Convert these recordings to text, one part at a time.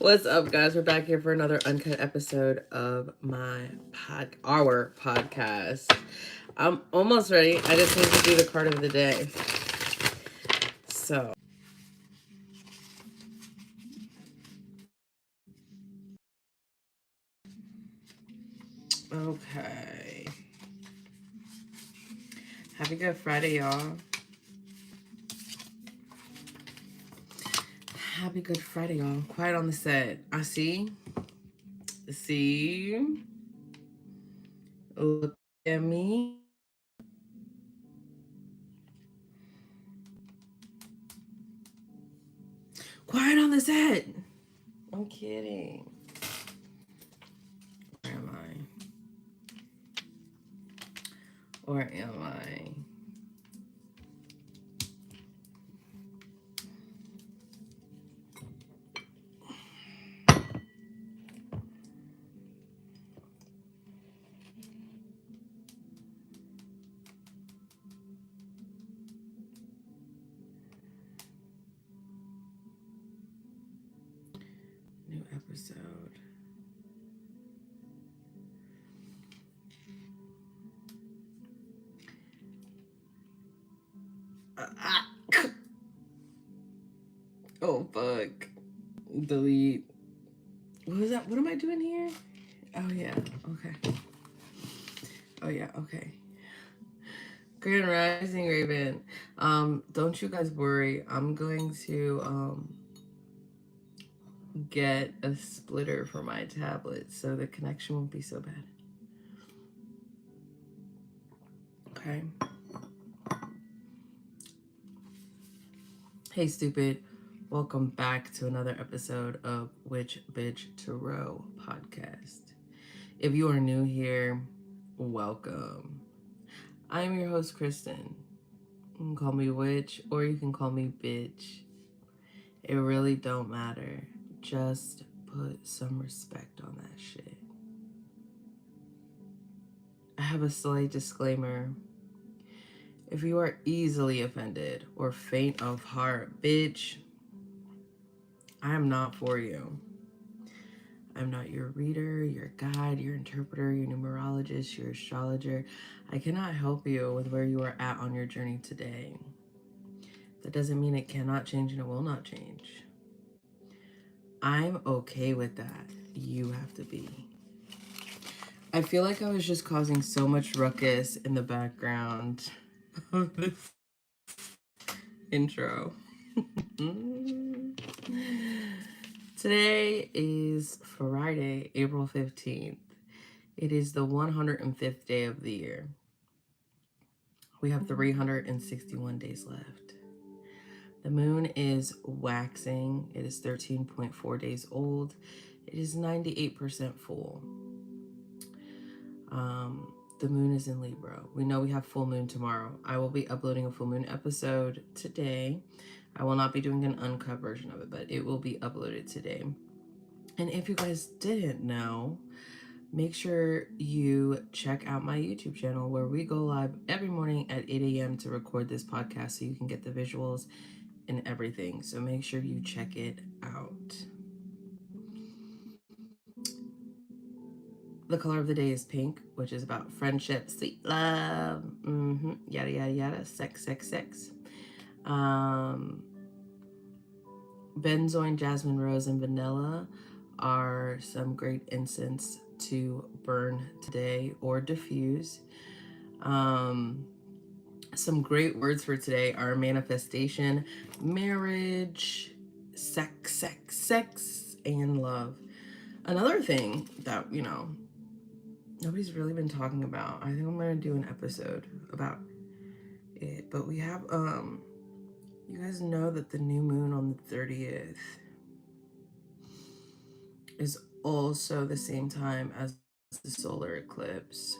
What's up, guys? We're back here for another uncut episode of our podcast. I'm almost ready. I just need to do the card of the day. So, okay. Happy Good Friday, y'all. Happy Good Friday, y'all. Quiet on the set. I see. Look at me. Quiet on the set. I'm kidding. Where am I? Or am I? New episode. Oh, fuck. Delete. What was that? What am I doing here? Oh, yeah. Okay. Oh, yeah. Okay. Grand Rising, Raven. Don't you guys worry. I'm going to get a splitter for my tablet so the connection won't be so bad. Okay. Hey, stupid. Welcome back to another episode of Which Bitch to Row podcast. If you are new here, welcome. I am your host, Kristen. You can call me witch or you can call me bitch. It really don't matter. Just put some respect on that shit. I have a slight disclaimer. If you are easily offended or faint of heart, bitch, I am not for you. I'm not your reader, your guide, your interpreter, your numerologist, your astrologer. I cannot help you with where you are at on your journey today. That doesn't mean it cannot change and it will not change. I'm okay with that. You have to be. I feel like I was just causing so much ruckus in the background of this intro. Today is Friday, April 15th. It is the 105th day of the year. We have 361 days left. The moon is waxing. It is 13.4 days old. It is 98% full. The moon is in Libra. We know we have full moon tomorrow. I will be uploading a full moon episode today. I will not be doing an uncut version of it, but it will be uploaded today. And if you guys didn't know, make sure you check out my YouTube channel where we go live every morning at 8 a.m. to record this podcast so you can get the visuals and everything. So make sure you check it out. The color of the day is pink, which is about friendship, sweet love, yada, yada, yada, sex, sex, sex. Benzoin, jasmine, rose, and vanilla are some great incense to burn today or diffuse. Some great words for today are manifestation, marriage, sex, and love. Another thing that, nobody's really been talking about. I think I'm going to do an episode about it. But we have, you guys know that the new moon on the 30th is also the same time as the solar eclipse.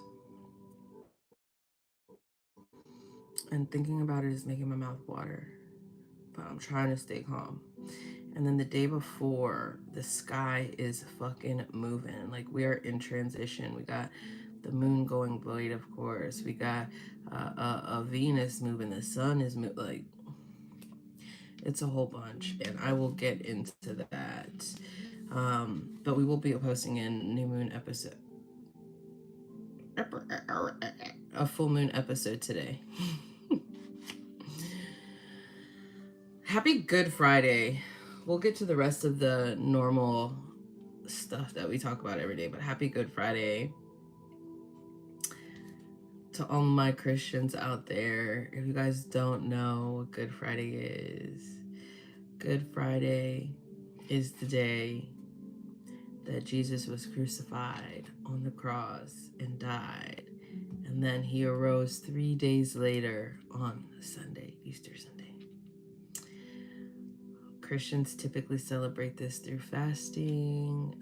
And thinking about it is making my mouth water. But I'm trying to stay calm. And then the day before, the sky is fucking moving. Like, we are in transition. We got the moon going void, of course. We got a Venus moving. The sun is moving. Like, it's a whole bunch. And I will get into that. But we will be posting a new moon episode, a full moon episode today. Happy Good Friday. We'll get to the rest of the normal stuff that we talk about every day, but happy Good Friday to all my Christians out there. If you guys don't know what Good Friday is, Good Friday is the day that Jesus was crucified on the cross and died. And then he arose 3 days later on Sunday, Easter Sunday. Christians typically celebrate this through fasting,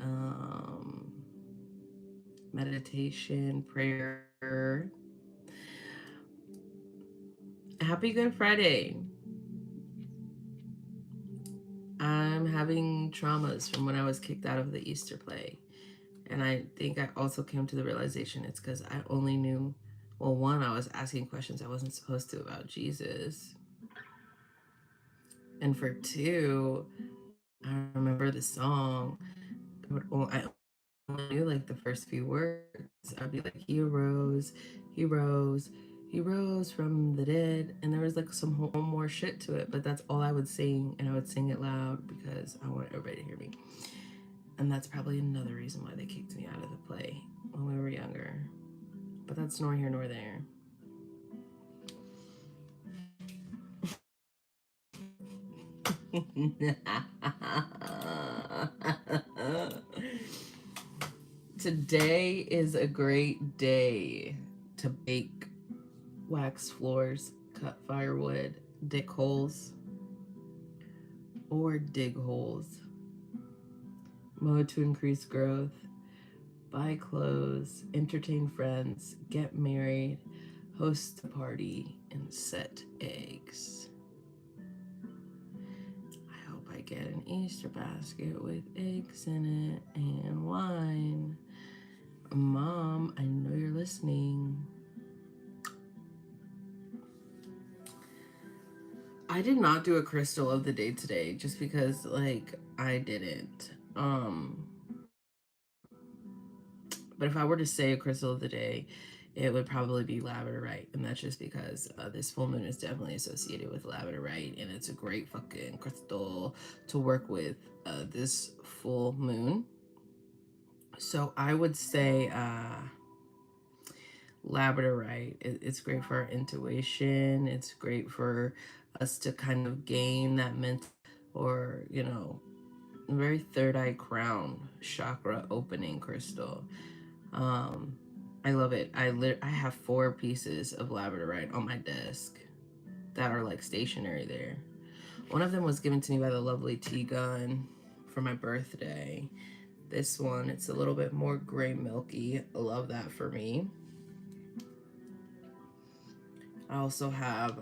meditation, prayer. Happy Good Friday. I'm having traumas from when I was kicked out of the Easter play. And I think I also came to the realization it's because I only knew, well, one, I was asking questions I wasn't supposed to about Jesus. And for two, I remember the song. I only knew like the first few words. I'd be like, he arose, he rose, he rose from the dead. And there was like some whole more shit to it, but that's all I would sing. And I would sing it loud because I want everybody to hear me. And that's probably another reason why they kicked me out of the play when we were younger. But that's nor here nor there. Today is a great day to bake, wax floors, cut firewood, dig holes, or dig holes, mow to increase growth, buy clothes, entertain friends, get married, host a party, and set eggs. I hope I get an Easter basket with eggs in it and wine. Mom, I know you're listening. I did not do a crystal of the day today just because like I didn't. But if I were to say a crystal of the day, it would probably be Labradorite, and that's just because this full moon is definitely associated with Labradorite, and it's a great fucking crystal to work with this full moon. So I would say Labradorite. It's great for our intuition. It's great for us to kind of gain that mental, or very third eye crown chakra opening crystal. I love it. I have 4 pieces of Labradorite on my desk that are like stationary there. One of them was given to me by the lovely Tea Gun for my birthday. This one, it's a little bit more gray milky. I love that for me. I also have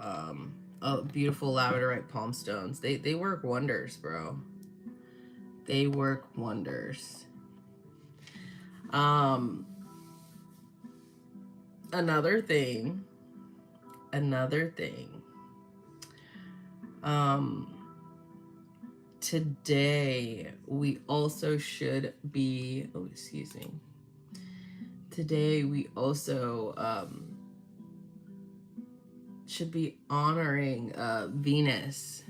a beautiful Labradorite palm stones. They work wonders, bro. They work wonders. Um, another thing. Um, today we also should be. Oh, excuse me. Today we also should be honoring Venus,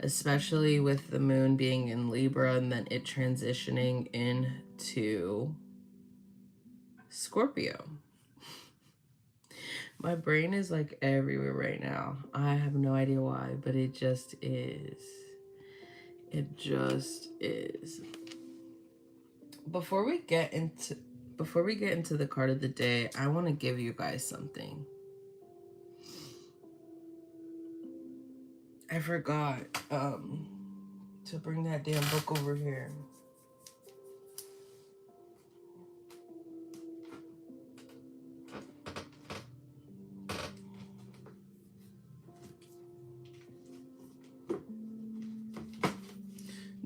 especially with the moon being in Libra and then it transitioning into Scorpio. My brain is like everywhere right now. I have no idea why, but it just is. It just is. Before we get into the card of the day, I want to give you guys something. I forgot to bring that damn book over here.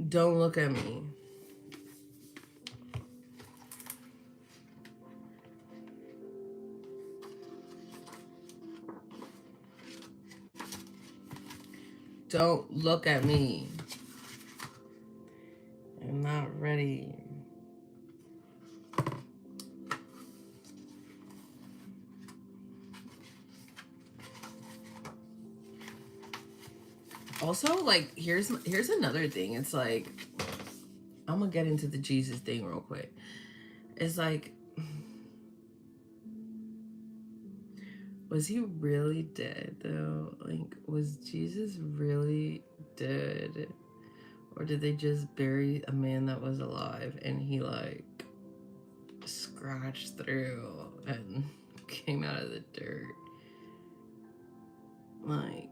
Don't look at me. Don't look at me. I'm not Ready. Also, like, here's another thing. It's like, I'm gonna get into the Jesus thing real quick. It's like, was he really dead though? Like, was Jesus really dead? Or did they just bury a man that was alive and he like scratched through and came out of the dirt? Like,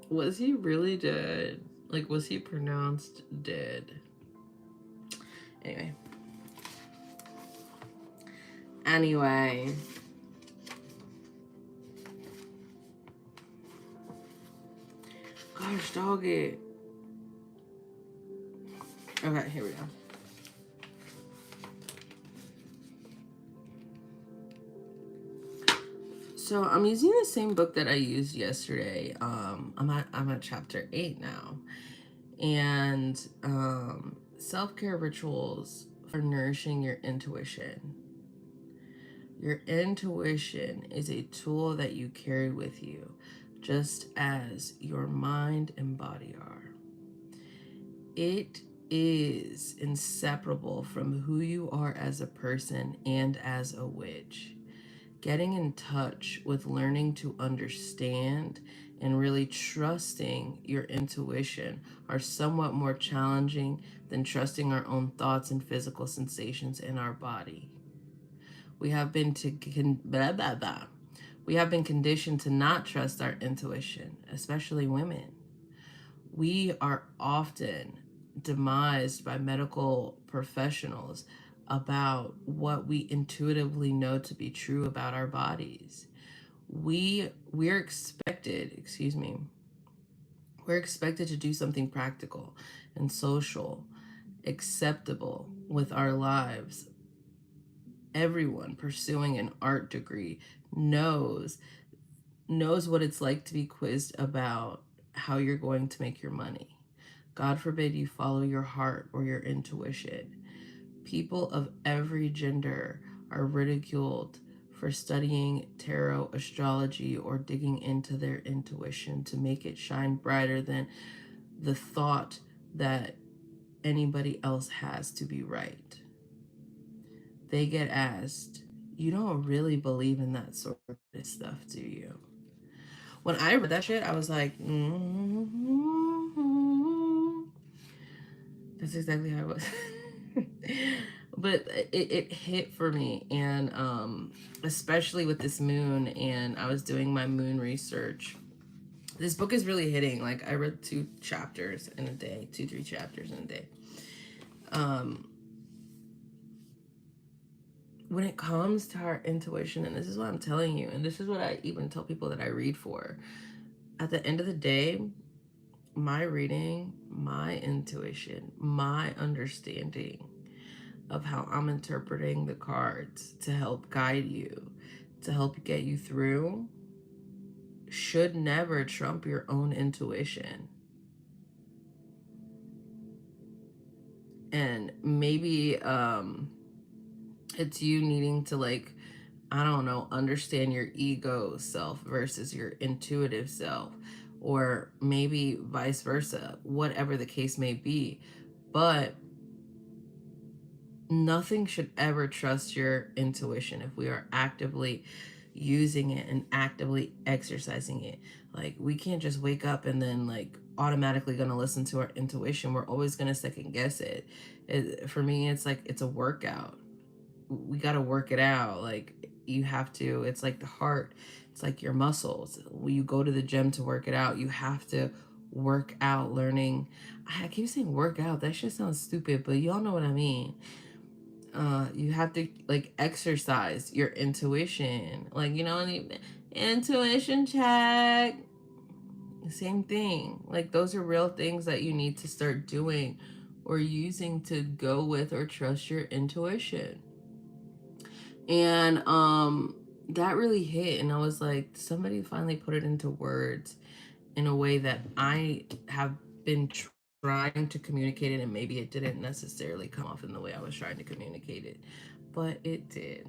was he really dead? Like, was he pronounced dead? Anyway. Gosh, dog it. Okay, here we go. So I'm using the same book that I used yesterday. I'm at chapter 8 now. And self-care rituals for nourishing your intuition. Your intuition is a tool that you carry with you, just as your mind and body are. It is inseparable from who you are as a person and as a witch. Getting in touch with learning to understand and really trusting your intuition are somewhat more challenging than trusting our own thoughts and physical sensations in our body. We have been We have been conditioned to not trust our intuition, especially women. We are often demised by medical professionals about what we intuitively know to be true about our bodies. We're expected, we're expected to do something practical and social, acceptable with our lives. Everyone pursuing an art degree knows what it's like to be quizzed about how you're going to make your money. God forbid you follow your heart or your intuition. People of every gender are ridiculed for studying tarot, astrology, or digging into their intuition to make it shine brighter than the thought that anybody else has to be right. They get asked, "You don't really believe in that sort of stuff, do you?" When I read that shit, I was like, That's exactly how it was. But it hit for me, and especially with this moon, and I was doing my moon research. This book is really hitting. Like, I read 2 chapters in a day, 2-3 chapters in a day. When it comes to our intuition, and this is what I'm telling you, and this is what I even tell people that I read for, at the end of the day, my reading, my intuition, my understanding of how I'm interpreting the cards to help guide you, to help get you through, should never trump your own intuition. And maybe it's you needing to, like, I don't know, understand your ego self versus your intuitive self, or maybe vice versa, whatever the case may be. But nothing should ever trust your intuition if we are actively using it and actively exercising it. Like, we can't just wake up and then, like, automatically gonna listen to our intuition. We're always gonna second guess it. For me, it's like, it's a workout. We got to work it out. Like, you have to, it's like the heart, it's like your muscles. When you go to the gym to work it out, you have to work out learning. I keep saying work out, that shit sounds stupid, but y'all know what I mean. You have to, like, exercise your intuition, like, intuition check, same thing. Like, those are real things that you need to start doing or using to go with or trust your intuition. And that really hit, and I was like, somebody finally put it into words in a way that I have been trying to communicate it, and maybe it didn't necessarily come off in the way I was trying to communicate it, but it did.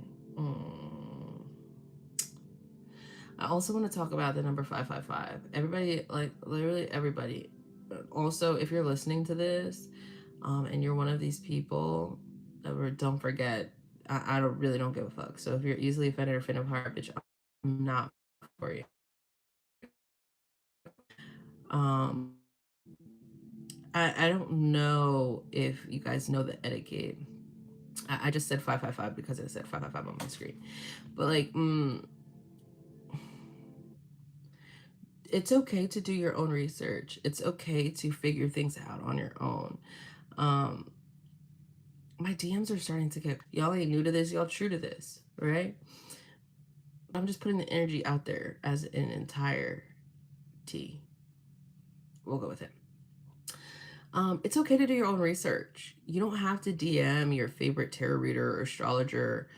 I also want to talk about the number 555. Everybody, like literally everybody. Also, if you're listening to this, and you're one of these people, don't forget, I don't give a fuck. So if you're easily offended or faint of heart, bitch, I'm not for you. Um, I don't know if you guys know the etiquette. I just said 555 because it said 555 on my screen. But like, it's okay to do your own research. It's okay to figure things out on your own. Um, my DMs are starting to get, y'all ain't new to this, y'all true to this, right? I'm just putting the energy out there as an entire T. We'll go with it. It's okay to do your own research. You don't have to DM your favorite tarot reader or astrologer,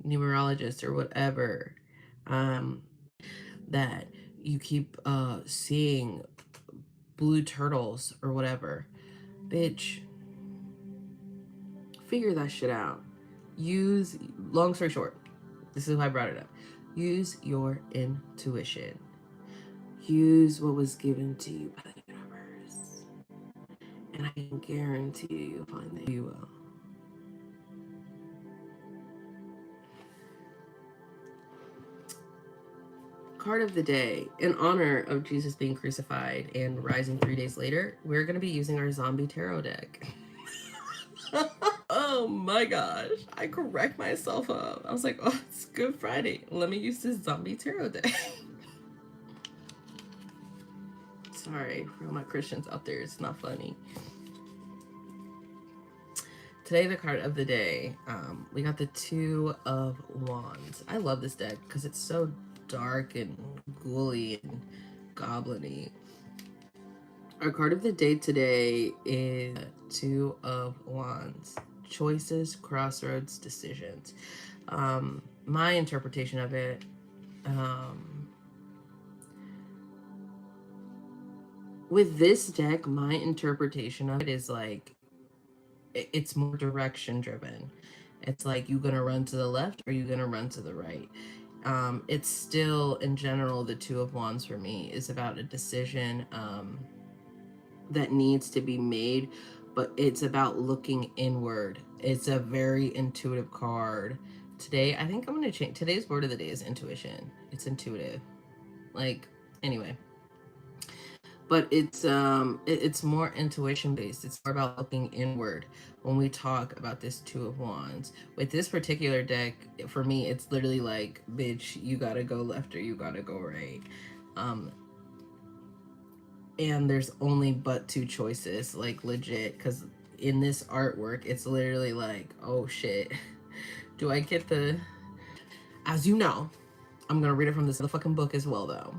numerologist, or whatever. That you keep seeing blue turtles or whatever. Bitch, figure that shit out. Long story short, this is why I brought it up. Use your intuition. Use what was given to you by the universe. And I can guarantee you'll find that you will. Card of the day. In honor of Jesus being crucified and rising 3 days later, we're going to be using our zombie tarot deck. Oh my gosh. I correct myself up. I was like, oh, it's Good Friday. Let me use this zombie tarot deck. Sorry for all my Christians out there. It's not funny. Today, the card of the day, we got the Two of Wands. I love this deck because it's so dark and ghouly and goblin-y. Our card of the day today is Two of Wands. Choices, crossroads, decisions. My interpretation of it, with this deck, my interpretation of it is like, it's more direction driven. It's like, you gonna run to the left or you gonna run to the right? It's still, in general, the Two of Wands for me is about a decision that needs to be made, but it's about looking inward. It's a very intuitive card. Today, I think I'm gonna change. Today's word of the day is intuition. It's intuitive. Like, anyway. But it's more intuition based. It's more about looking inward when we talk about this Two of Wands. With this particular deck, for me, it's literally like, bitch, you gotta go left or you gotta go right. And there's only but two choices, like legit, because in this artwork, it's literally like, oh shit, do I get the... As you know, I'm gonna read it from this fucking book as well, though.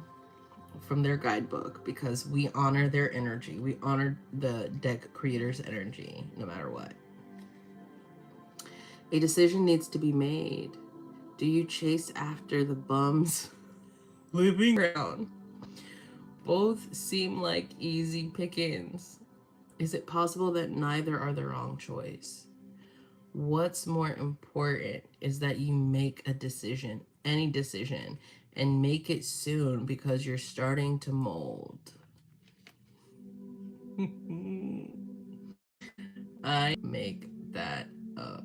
From their guidebook, because we honor their energy. We honor the deck creator's energy, no matter what. A decision needs to be made. Do you chase after the bums living around? Both seem like easy pickings. Is it possible that neither are the wrong choice? What's more important is that you make a decision, any decision, and make it soon, because you're starting to mold. I make that up.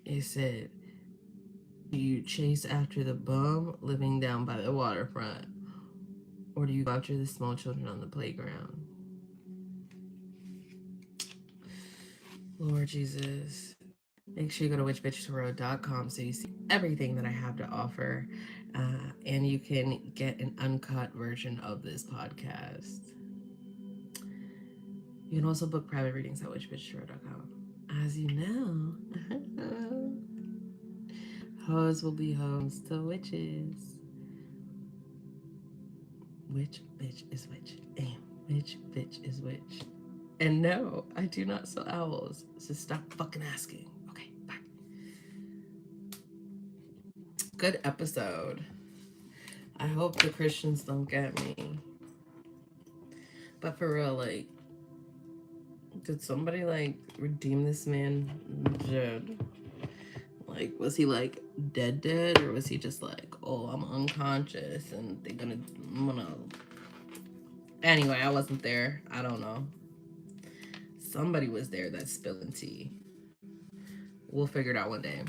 It said, do you chase after the bum living down by the waterfront? Or do you go after the small children on the playground? Lord Jesus. Make sure you go to witchbitchtarot.com so you see everything that I have to offer. And you can get an uncut version of this podcast. You can also book private readings at witchbitchtarot.com. As you know, hoes will be hoes to witches. Which bitch is which? And which bitch is which? And no, I do not sell owls, so stop fucking asking. Okay, bye. Good episode. I hope the Christians don't get me. But for real, like, Did somebody like redeem this man dead? Like, was he like dead, or was he just like, oh, I'm unconscious and I'm gonna. Anyway, I wasn't there. I don't know. Somebody was there that's spilling tea. We'll figure it out one day.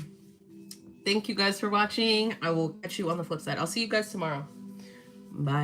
Thank you guys for watching. I will catch you on the flip side. I'll see you guys tomorrow. Bye.